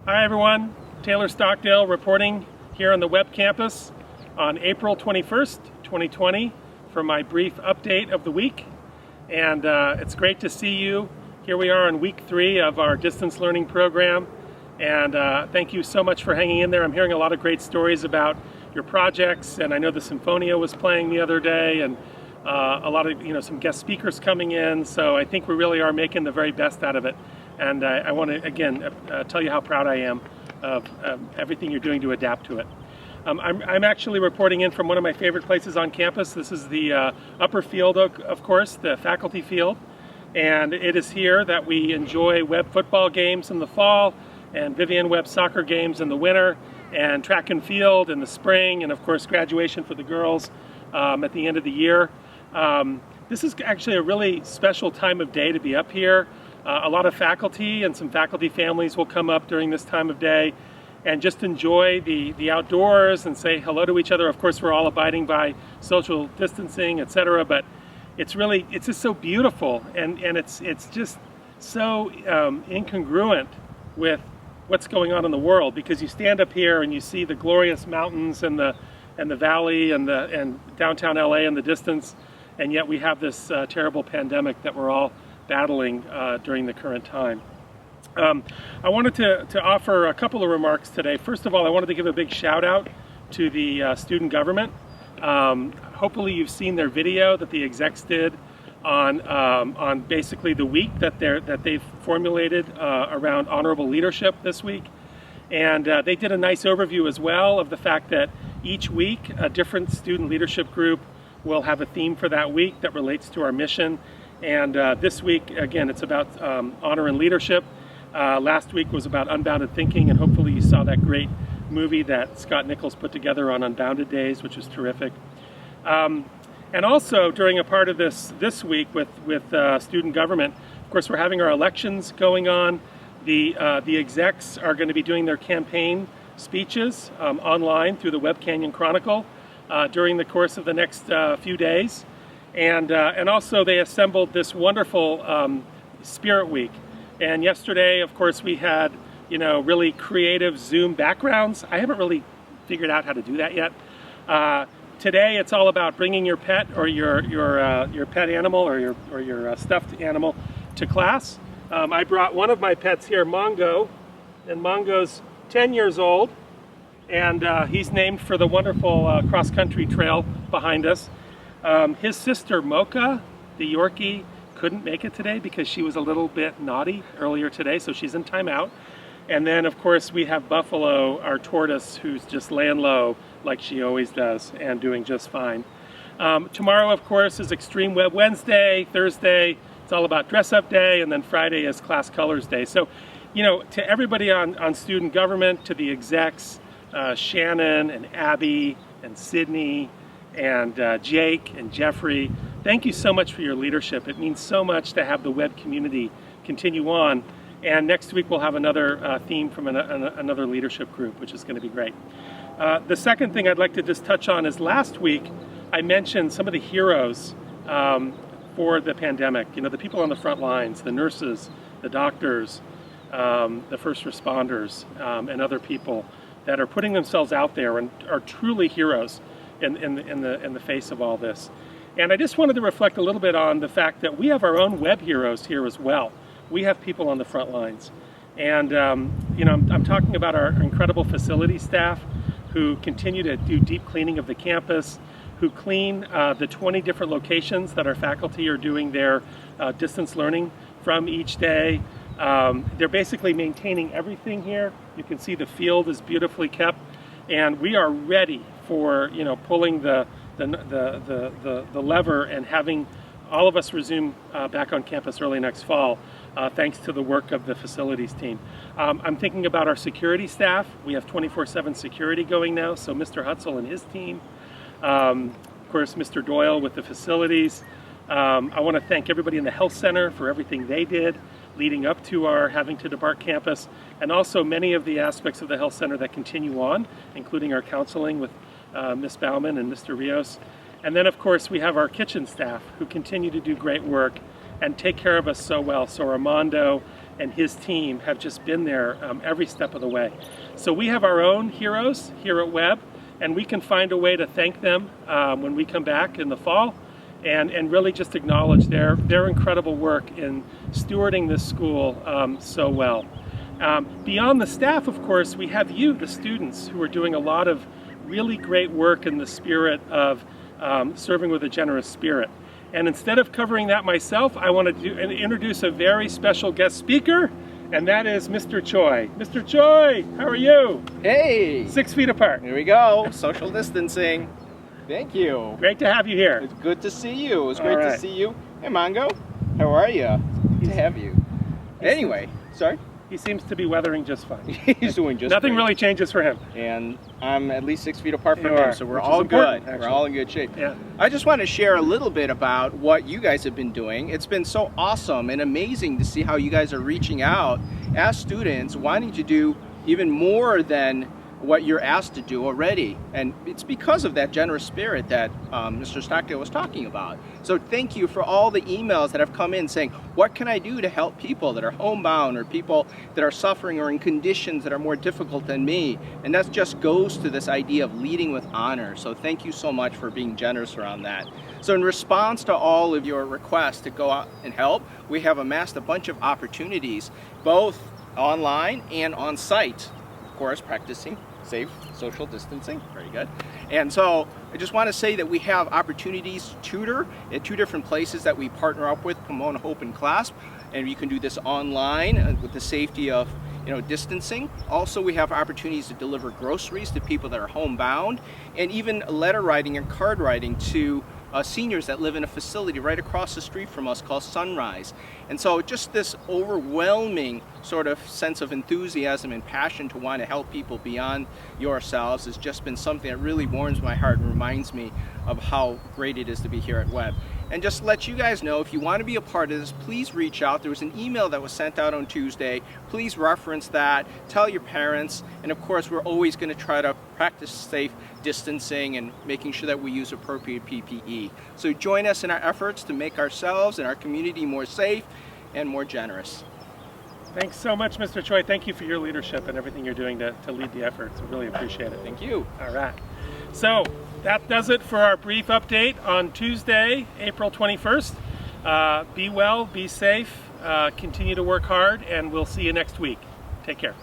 Hi everyone, Taylor Stockdale reporting here on the Webb campus on April 21st, 2020 for my brief update of the week. And it's great to see you. Here we are on week 3 of our distance learning program. And thank you so much for hanging in there. I'm hearing a lot of great stories about your projects, and I know the Symphonia was playing the other day, and a lot of, some guest speakers coming in. So I think we really are making the very best out of it. And I want to, again, tell you how proud I am of everything you're doing to adapt to it. I'm actually reporting in from one of my favorite places on campus. This is the upper field, of course, the faculty field. And it is here that we enjoy Webb football games in the fall, and Vivian Webb soccer games in the winter, and track and field in the spring, and of course graduation for the girls at the end of the year. This is actually a really special time of day to be up here. A lot of faculty and some faculty families will come up during this time of day and just enjoy the outdoors and say hello to each other. Of course, we're all abiding by social distancing, etc. But it's just so beautiful, and it's just so incongruent with what's going on in the world, because you stand up here and you see the glorious mountains and the valley and downtown LA in the distance, and yet we have this terrible pandemic that we're all battling during the current time. I wanted to offer a couple of remarks today. First of all, I wanted to give a big shout out to the student government. Hopefully you've seen their video that the execs did on basically the week that they've formulated around honorable leadership this week. And they did a nice overview as well of the fact that each week a different student leadership group will have a theme for that week that relates to our mission. And this week, again, it's about honor and leadership. Last week was about unbounded thinking, and hopefully you saw that great movie that Scott Nichols put together on Unbounded Days, which was terrific. And also during a part of this week with student government, of course, we're having our elections going on. The execs are going to be doing their campaign speeches online through the Webb Canyon Chronicle during the course of the next few days. And also they assembled this wonderful Spirit Week. And yesterday, of course, we had, really creative Zoom backgrounds. I haven't really figured out how to do that yet. Today, it's all about bringing your pet or your pet animal or your stuffed animal to class. I brought one of my pets here, Mongo, and Mongo's 10 years old, and he's named for the wonderful cross-country trail behind us. His sister Mocha, the Yorkie, couldn't make it today because she was a little bit naughty earlier today, so she's in timeout. And then, of course, we have Buffalo, our tortoise, who's just laying low like she always does and doing just fine. Tomorrow, of course, is Extreme Webb Wednesday. Thursday, it's all about Dress Up Day, and then Friday is Class Colors Day. So, to everybody on student government, to the execs, Shannon and Abby and Sydney and Jake and Jeffrey, thank you so much for your leadership. It means so much to have the Webb community continue on. And next week we'll have another theme from another leadership group, which is going to be great. The second thing I'd like to just touch on is last week I mentioned some of the heroes for the pandemic. The people on the front lines, the nurses, the doctors, the first responders, and other people that are putting themselves out there and are truly heroes in the face of all this. And I just wanted to reflect a little bit on the fact that we have our own Webb heroes here as well. We have people on the front lines. And I'm talking about our incredible facility staff who continue to do deep cleaning of the campus, who clean the 20 different locations that our faculty are doing their distance learning from each day. They're basically maintaining everything here. You can see the field is beautifully kept, and we are ready for pulling the lever and having all of us resume back on campus early next fall, thanks to the work of the facilities team. I'm thinking about our security staff. We have 24/7 security going now, so Mr. Hutzel and his team. Of course, Mr. Doyle with the facilities. I want to thank everybody in the health center for everything they did leading up to our having to depart campus, and also many of the aspects of the health center that continue on, including our counseling with Ms. Bauman and Mr. Rios. And then, of course, we have our kitchen staff who continue to do great work and take care of us so well. So Armando and his team have just been there every step of the way. So we have our own heroes here at Webb, and we can find a way to thank them when we come back in the fall, and really just acknowledge their incredible work in stewarding this school so well. Beyond the staff, of course, we have you, the students, who are doing a lot of really great work in the spirit of serving with a generous spirit. And instead of covering that myself, I want to introduce a very special guest speaker, and that is Mr. Choi. Mr. Choi, how are you? Hey! 6 feet apart. Here we go, social distancing. Thank you. Great to have you here. It's good to see you. It's great to see you. Hey, Mongo, how are you? Good to have you. Anyway, sorry? He seems to be weathering just fine. He's doing just Nothing great. really changes for him. And I'm at least 6 feet apart from You him, are, so we're which is all important, good. actually. We're all in good shape. Yeah. I just want to share a little bit about what you guys have been doing. It's been so awesome and amazing to see how you guys are reaching out as students, wanting to do even more than what you're asked to do already. And it's because of that generous spirit that Mr. Stockdale was talking about. So thank you for all the emails that have come in saying, what can I do to help people that are homebound or people that are suffering or in conditions that are more difficult than me? And that just goes to this idea of leading with honor. So thank you so much for being generous around that. So in response to all of your requests to go out and help, we have amassed a bunch of opportunities, both online and on site. Of course, practicing safe social distancing. Very good. And so I just want to say that we have opportunities to tutor at 2 different places that we partner up with, Pomona, Hope, and Clasp. And you can do this online with the safety of distancing. Also, we have opportunities to deliver groceries to people that are homebound, and even letter writing and card writing to seniors that live in a facility right across the street from us called Sunrise. And so just this overwhelming sort of sense of enthusiasm and passion to want to help people beyond yourselves has just been something that really warms my heart and reminds me of how great it is to be here at Webb. And just to let you guys know, if you want to be a part of this, please reach out. There was an email that was sent out on Tuesday. Please reference that, tell your parents, and of course we're always going to try to practice safe distancing and making sure that we use appropriate PPE. So join us in our efforts to make ourselves and our community more safe and more generous. Thanks so much, Mr. Choi. Thank you for your leadership and everything you're doing to lead the efforts. We really appreciate it. Thank you. All right. So that does it for our brief update on Tuesday, April 21st. Be well, be safe, continue to work hard, and we'll see you next week. Take care.